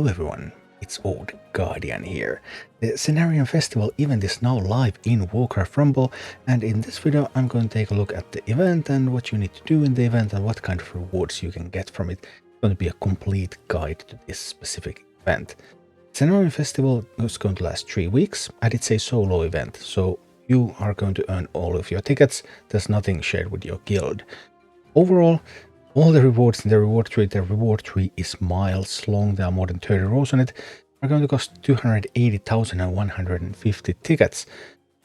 Hello everyone, it's Old Guardian here. The Cenarion Festival event is now live in Warcraft Rumble, and in this video I'm going to take a look at the event and what you need to do in the event and what kind of rewards you can get from it. It's going to be a complete guide to this specific event. Cenarion Festival is going to last 3 weeks and it's a solo event, so you are going to earn all of your tickets. There's nothing shared with your guild. Overall, all the rewards in the reward tree is miles long, there are more than 30 rows on it, are going to cost 280,150 tickets.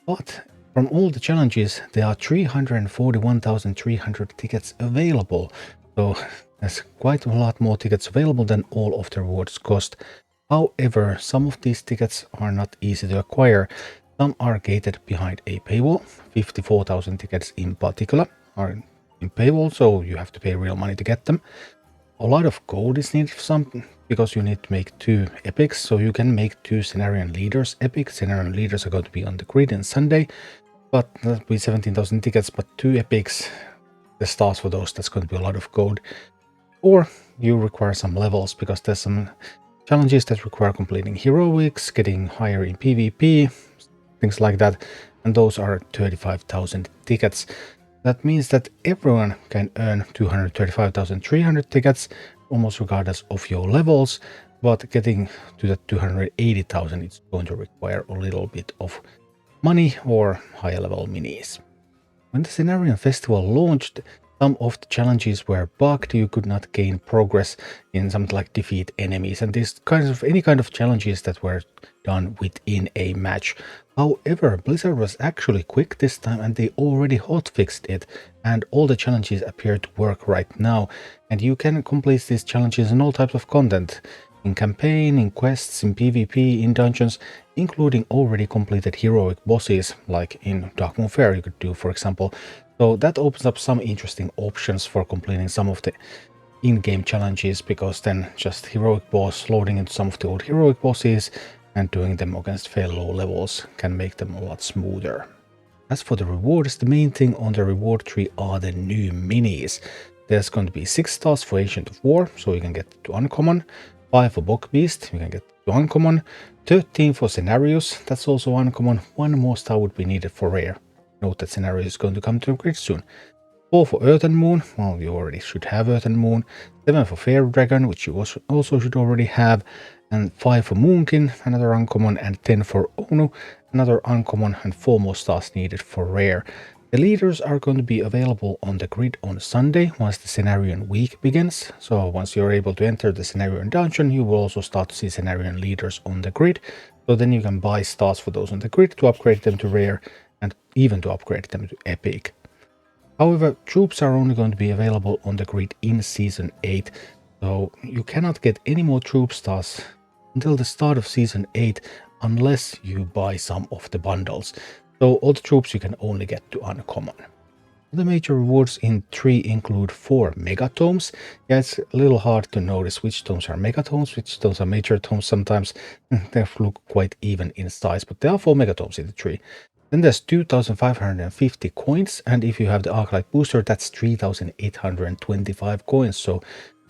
But from all the challenges, there are 341,300 tickets available. So there's quite a lot more tickets available than all of the rewards cost. However, some of these tickets are not easy to acquire. Some are gated behind a paywall. 54,000 tickets in particular are in paywall, so you have to pay real money to get them. A lot of gold is needed for some, because you need to make 2 epics, so you can make 2 Cenarion Leaders epic. Cenarion Leaders are going to be on the grid on Sunday, but that'll be 17,000 tickets, but 2 epics, the stars for those, that's going to be a lot of gold. Or you require some levels, because there's some challenges that require completing heroics, getting higher in PvP, things like that, and those are 35,000 tickets. That means that everyone can earn 235,300 tickets, almost regardless of your levels, but getting to that 280,000 is going to require a little bit of money or higher level minis. When the Cenarion Festival launched, some of the challenges were bugged. You could not gain progress in something like defeat enemies and any kind of challenges that were done within a match. However, Blizzard was actually quick this time and they already hotfixed it, and all the challenges appear to work right now, and you can complete these challenges in all types of content, in campaign, in quests, in PvP, in dungeons, including already completed heroic bosses like in Darkmoon Faire you could do, for example. So that opens up some interesting options for completing some of the in-game challenges, because then just heroic boss loading into some of the old heroic bosses and doing them against fairly low levels can make them a lot smoother. As for the rewards, the main thing on the reward tree are the new minis. There's going to be 6 stars for Ancient of War, so you can get to uncommon, 5 for Bog Beast, you can get to uncommon, 13 for Scenarios, that's also uncommon, 1 more star would be needed for rare. Note that Scenario is going to come to the grid soon. 4 for Earth and Moon, well, you already should have Earth and Moon. 7 for Fair Dragon, which you also should already have. And 5 for Moonkin, another uncommon, and 10 for Onu, another uncommon, and 4 more stars needed for rare. The leaders are going to be available on the grid on Sunday once the Cenarion week begins. So once you're able to enter the Cenarion dungeon, you will also start to see Cenarion leaders on the grid. So then you can buy stars for those on the grid to upgrade them to rare and even to upgrade them to epic. However, troops are only going to be available on the grid in Season 8, so you cannot get any more troop stars until the start of Season 8 unless you buy some of the bundles. So all the troops you can only get to uncommon. The major rewards in 3 include 4 megatomes. Yeah, it's a little hard to notice which tomes are megatomes, which tomes are major tomes. Sometimes they look quite even in size, but there are 4 megatomes in the tree. Then there's 2,550 coins, and if you have the Arclight booster, that's 3,825 coins, so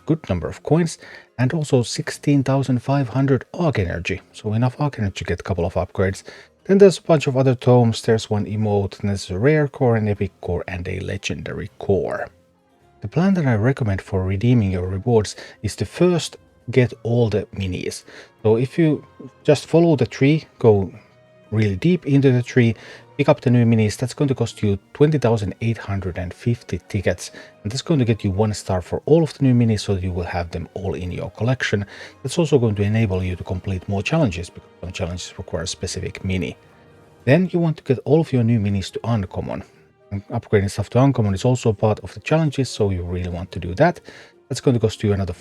good number of coins, and also 16,500 Arc Energy, so enough Arc Energy to get a couple of upgrades. Then there's a bunch of other tomes, there's 1 emote, and there's a rare core, an epic core, and a legendary core. The plan that I recommend for redeeming your rewards is to first get all the minis. So if you just follow the tree, go really deep into the tree, pick up the new minis, that's going to cost you 20,850 tickets, and that's going to get you 1 star for all of the new minis, so that you will have them all in your collection. That's also going to enable you to complete more challenges, because some challenges require a specific mini. Then you want to get all of your new minis to uncommon, and upgrading stuff to uncommon is also part of the challenges, so you really want to do that. That's going to cost you another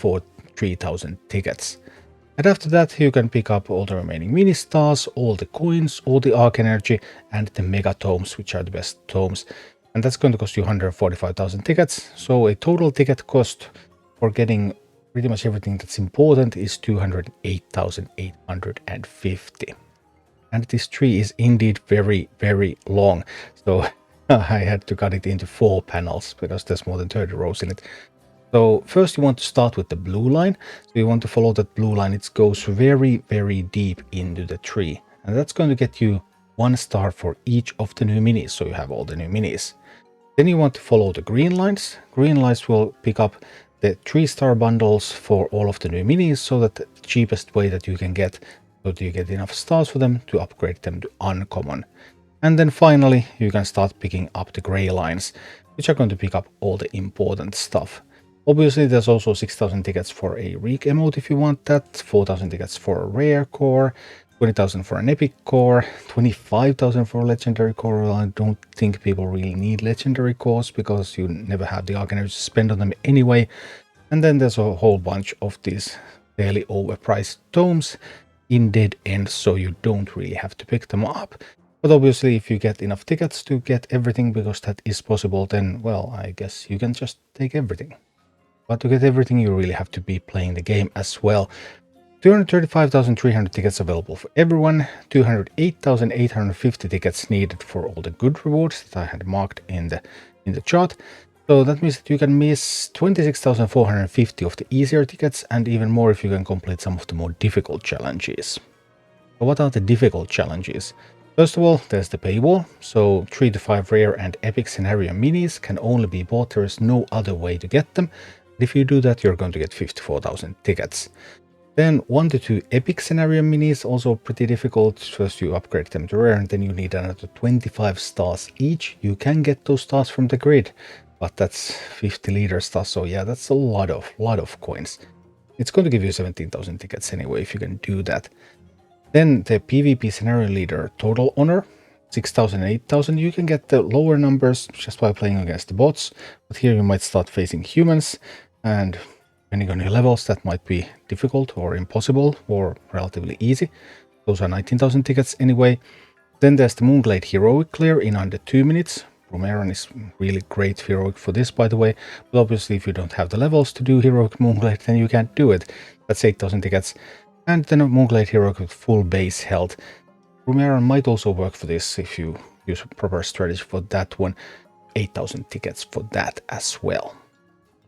3,000 tickets. And after that, you can pick up all the remaining mini stars, all the coins, all the Arc Energy, and the Mega Tomes, which are the best tomes. And that's going to cost you 145,000 tickets. So a total ticket cost for getting pretty much everything that's important is 208,850. And this tree is indeed very, very long. So I had to cut it into 4 panels because there's more than 30 rows in it. So first you want to start with the blue line. So you want to follow that blue line. It goes very, very deep into the tree. And that's going to get you 1 star for each of the new minis. So you have all the new minis. Then you want to follow the green lines. Green lines will pick up the 3-star bundles for all of the new minis, so that the cheapest way that you can get, so that you get enough stars for them to upgrade them to uncommon. And then finally you can start picking up the gray lines, which are going to pick up all the important stuff. Obviously there's also 6,000 tickets for a Reek emote if you want that, 4,000 tickets for a rare core, 20,000 for an epic core, 25,000 for a legendary core. Well, I don't think people really need legendary cores because you never have the arc energy to spend on them anyway. And then there's a whole bunch of these fairly overpriced tomes in dead ends, so you don't really have to pick them up. But obviously if you get enough tickets to get everything, because that is possible, then well, I guess you can just take everything. But to get everything you really have to be playing the game as well. 235,300 tickets available for everyone, 208,850 tickets needed for all the good rewards that I had marked in the chart. So that means that you can miss 26,450 of the easier tickets, and even more if you can complete some of the more difficult challenges. So what are the difficult challenges? First of all, there's the paywall. So 3 to 5 rare and epic Cenarion minis can only be bought. There is no other way to get them. If you do that, you're going to get 54,000 tickets. Then 1 to 2 epic Cenarion minis, also pretty difficult. First you upgrade them to rare, and then you need another 25 stars each. You can get those stars from the grid, but that's 50 leader stars, so yeah, that's a lot of coins. It's going to give you 17,000 tickets anyway if you can do that. Then the PvP scenario leader total honor, 6,000 and 8,000. You can get the lower numbers just by playing against the bots, but here you might start facing humans, and depending on your levels, that might be difficult or impossible or relatively easy. Those are 19,000 tickets anyway. Then there's the Moonglade Heroic Clear in under 2 minutes. Rumeran is really great heroic for this, by the way. But obviously, if you don't have the levels to do Heroic Moonglade, then you can't do it. That's 8,000 tickets. And then a Moonglade Heroic with full base health. Rumeran might also work for this if you use a proper strategy for that one. 8,000 tickets for that as well.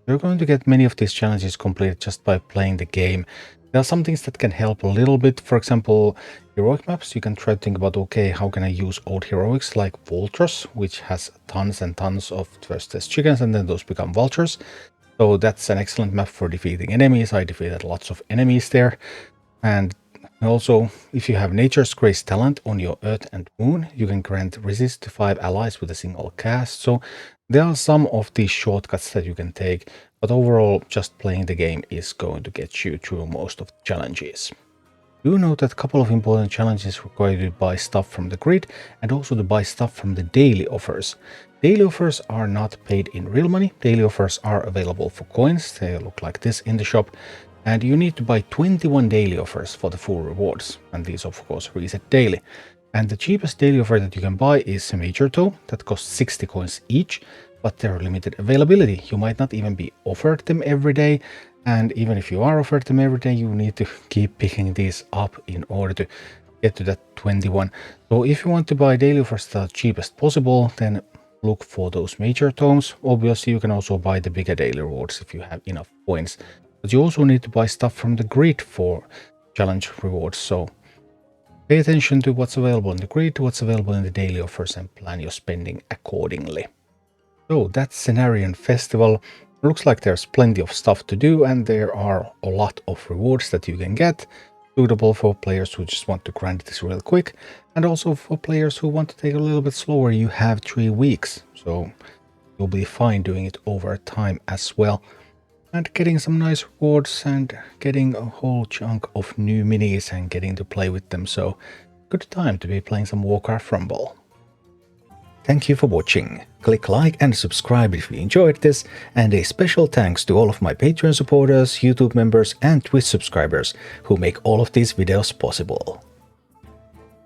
You're going to get many of these challenges completed just by playing the game. There are some things that can help a little bit. For example, heroic maps. You can try to think about, okay, how can I use old heroics like Vultures, which has tons and tons of first as chickens and then those become vultures. So that's an excellent map for defeating enemies. I defeated lots of enemies there. And also, if you have Nature's Grace talent on your Earth and Moon, you can grant resist to 5 allies with a single cast. So there are some of these shortcuts that you can take, but overall, just playing the game is going to get you through most of the challenges. Do note that a couple of important challenges require you to buy stuff from the grid and also to buy stuff from the daily offers. Daily offers are not paid in real money. Daily offers are available for coins. They look like this in the shop. And you need to buy 21 daily offers for the full rewards. And these of course reset daily. And the cheapest daily offer that you can buy is a Major Toe that costs 60 coins each, but they're limited availability. You might not even be offered them every day. And even if you are offered them every day, you need to keep picking these up in order to get to that 21. So if you want to buy daily offers the cheapest possible, then look for those Major Tomes. Obviously, you can also buy the bigger daily rewards if you have enough points. But you also need to buy stuff from the grid for challenge rewards. So pay attention to what's available in the grid, what's available in the daily offers, and plan your spending accordingly. So that's Cenarion Festival. Looks like there's plenty of stuff to do, and there are a lot of rewards that you can get, suitable for players who just want to grind this real quick, and also for players who want to take a little bit slower. You have 3 weeks, so you'll be fine doing it over time as well. And getting some nice rewards and getting a whole chunk of new minis and getting to play with them. So good time to be playing some Warcraft Rumble. Thank you for watching. Click like and subscribe if you enjoyed this, and a special thanks to all of my Patreon supporters, YouTube members and Twitch subscribers who make all of these videos possible.